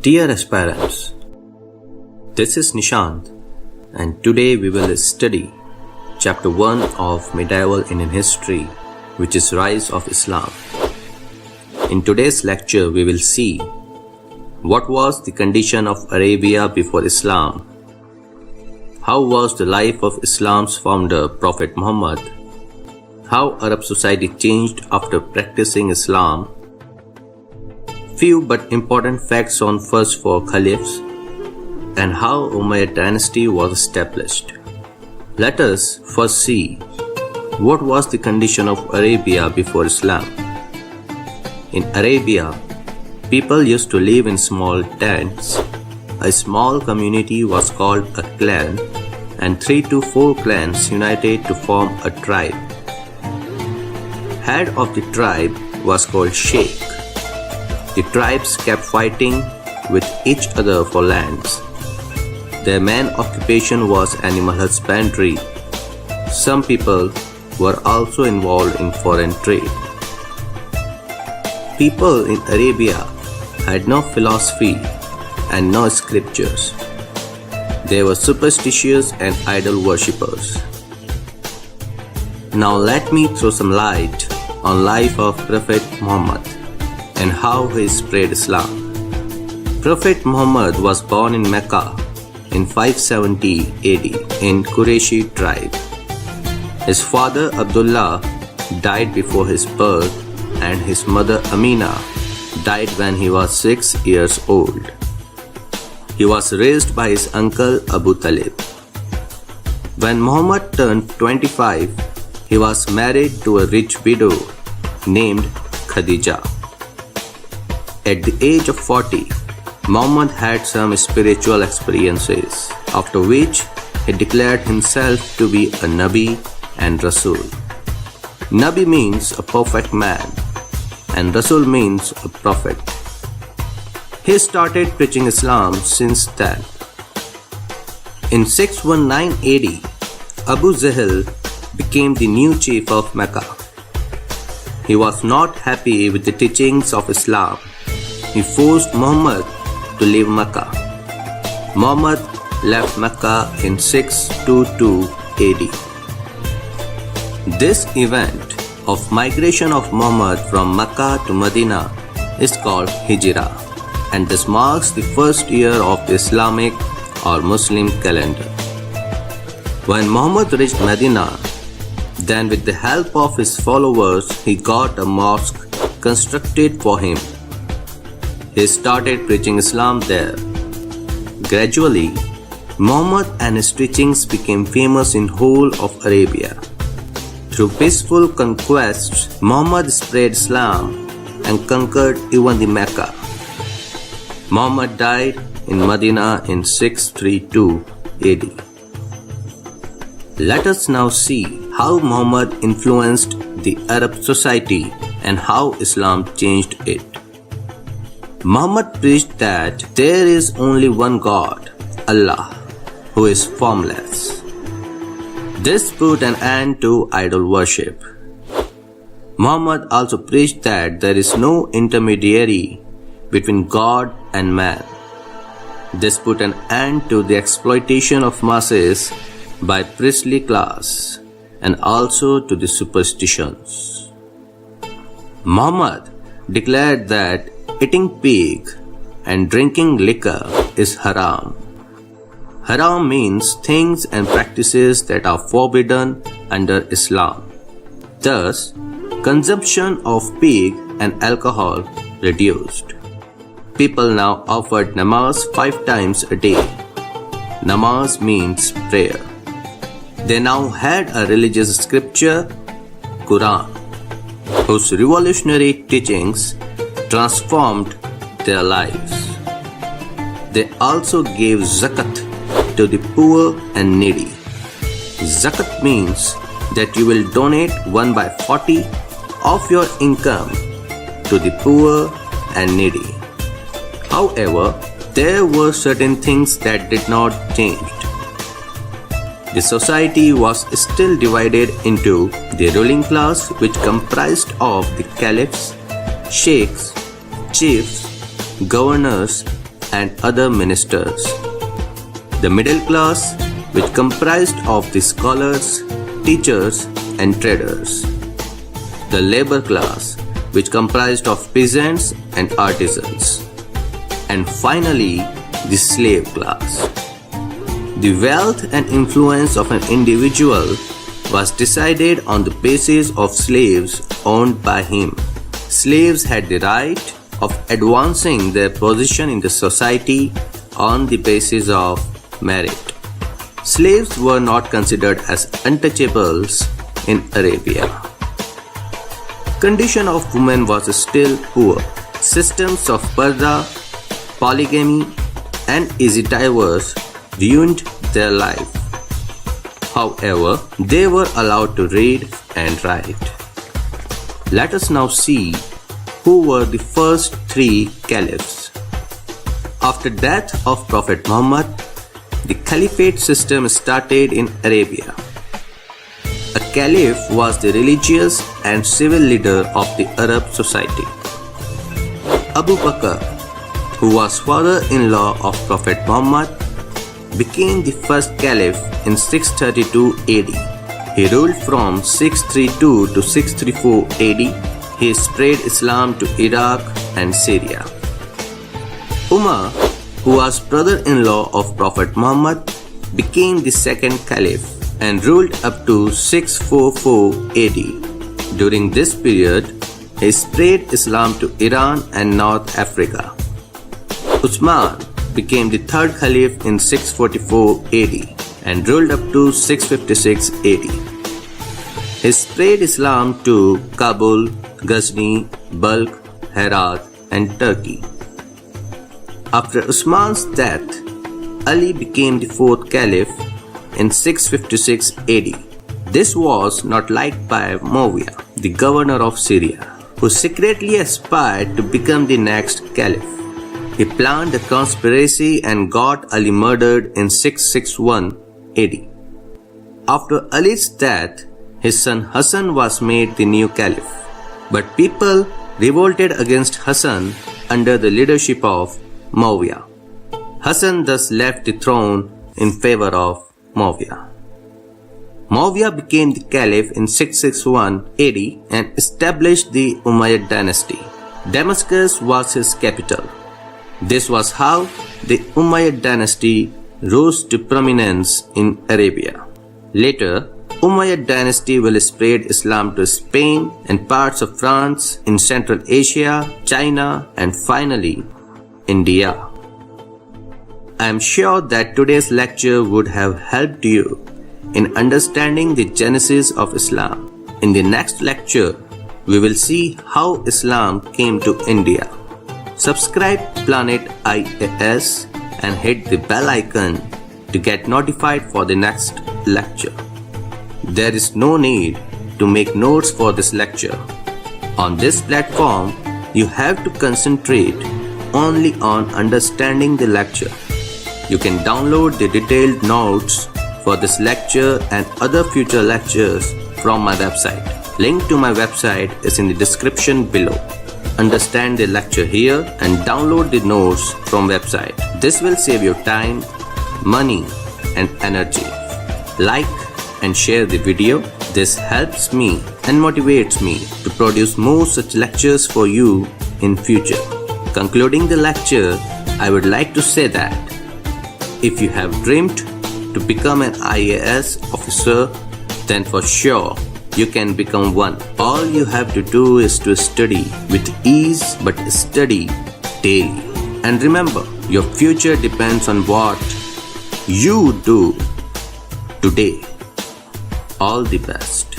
Dear Aspirants, this is Nishant, and today we will study Chapter 1 of Medieval Indian History, which is Rise of Islam. In today's lecture, we will see what was the condition of Arabia before Islam, how was the life of Islam's founder Prophet Muhammad, how Arab society changed after practicing Islam, few but important facts on first four Caliphs, and how Ummayad Dynasty was established. Let us first see what was the condition of Arabia before Islam. In Arabia, people used to live in small tents. A small community was called a clan, and 3 to 4 clans united to form a tribe. Head of the tribe was called Sheikh. The tribes kept fighting with each other for lands. Their main occupation was animal husbandry. Some people were also involved in foreign trade. People in Arabia had no philosophy and no scriptures. They were superstitious and idol worshippers. Now let me throw some light on life of Prophet Muhammad and how he spread Islam. Prophet Muhammad was born in Mecca in 570 AD in Qurayshi tribe. His father Abdullah died before his birth, and his mother Amina died when he was 6 years old. He was raised by his uncle Abu Talib. When Muhammad turned 25, he was married to a rich widow named Khadija. At the age of 40, Muhammad had some spiritual experiences, after which he declared himself to be a Nabi and Rasul. Nabi means a perfect man, and Rasul means a prophet. He started preaching Islam since then. In 619 AD, Abu Jahl became the new chief of Mecca. He was not happy with the teachings of Islam. He forced Muhammad to leave Mecca. Muhammad left Mecca in 622 AD. This event of migration of Muhammad from Mecca to Medina is called Hijrah, and this marks the first year of the Islamic or Muslim calendar. When Muhammad reached Medina, then with the help of his followers, he got a mosque constructed for him. He started preaching Islam there. Gradually, Muhammad and his teachings became famous in whole of Arabia. Through peaceful conquests, Muhammad spread Islam and conquered even the Mecca. Muhammad died in Medina in 632 AD. Let us now see how Muhammad influenced the Arab society and how Islam changed it. Muhammad preached that there is only one God, Allah, who is formless. This put an end to idol worship. Muhammad also preached that there is no intermediary between God and man. This put an end to the exploitation of masses by priestly class and also to the superstitions. Muhammad declared that eating pig and drinking liquor is haram. Haram means things and practices that are forbidden under Islam. Thus, consumption of pig and alcohol reduced. People now offered namaz 5 times a day. Namaz means prayer. They now had a religious scripture, Quran, whose revolutionary teachings transformed their lives. They also gave zakat to the poor and needy. Zakat means that you will donate 1/40 of your income to the poor and needy. However, there were certain things that did not change. The society was still divided into the ruling class, which comprised of the caliphs, sheikhs, chiefs, governors, and other ministers. The middle class, which comprised of the scholars, teachers, and traders. The labor class, which comprised of peasants and artisans. And finally, the slave class. The wealth and influence of an individual was decided on the basis of slaves owned by him. Slaves had the right of advancing their position in the society on the basis of merit. Slaves were not considered as untouchables in Arabia. Condition of women was still poor. Systems of parda, polygamy, and easy divorce ruined their life. However, they were allowed to read and write. Let us now see who were the first three caliphs. After death of Prophet Muhammad, the caliphate system started in Arabia. A caliph was the religious and civil leader of the Arab society. Abu Bakr, who was father-in-law of Prophet Muhammad, became the first caliph in 632 AD. He ruled from 632 to 634 AD. He spread Islam to Iraq and Syria. Umar, who was brother-in-law of Prophet Muhammad, became the second caliph and ruled up to 644 AD. During this period, he spread Islam to Iran and North Africa. Uthman became the third caliph in 644 AD and ruled up to 656 AD. He spread Islam to Kabul, Ghazni, Balkh, Herat, and Turkey. After Uthman's death, Ali became the fourth caliph in 656 AD. This was not liked by Muawiyah, the governor of Syria, who secretly aspired to become the next caliph. He planned a conspiracy and got Ali murdered in 661 AD. After Ali's death, his son Hassan was made the new caliph. But people revolted against Hassan under the leadership of Muawiyah. Hassan thus left the throne in favor of Muawiyah. Muawiyah became the caliph in 661 AD and established the Ummayyad dynasty. Damascus was his capital. This was how the Ummayyad dynasty rose to prominence in Arabia. Later, Ummayyad dynasty will spread Islam to Spain and parts of France, in Central Asia, China, and finally, India. I am sure that today's lecture would have helped you in understanding the genesis of Islam. In the next lecture, we will see how Islam came to India. Subscribe Planet IAS and hit the bell icon to get notified for the next lecture. There is no need to make notes for this lecture. On this platform, you have to concentrate only on understanding the lecture. You can download the detailed notes for this lecture and other future lectures from my website. Link to my website is in the description below. Understand the lecture here and download the notes from website. This will save your time, money, and energy. Like and share the video. This helps me and motivates me to produce more such lectures for you in future. Concluding the lecture, I would like to say that if you have dreamed to become an IAS officer, then for sure you can become one. All you have to do is to study with ease, but study daily. And remember, your future depends on what you do today. All the best.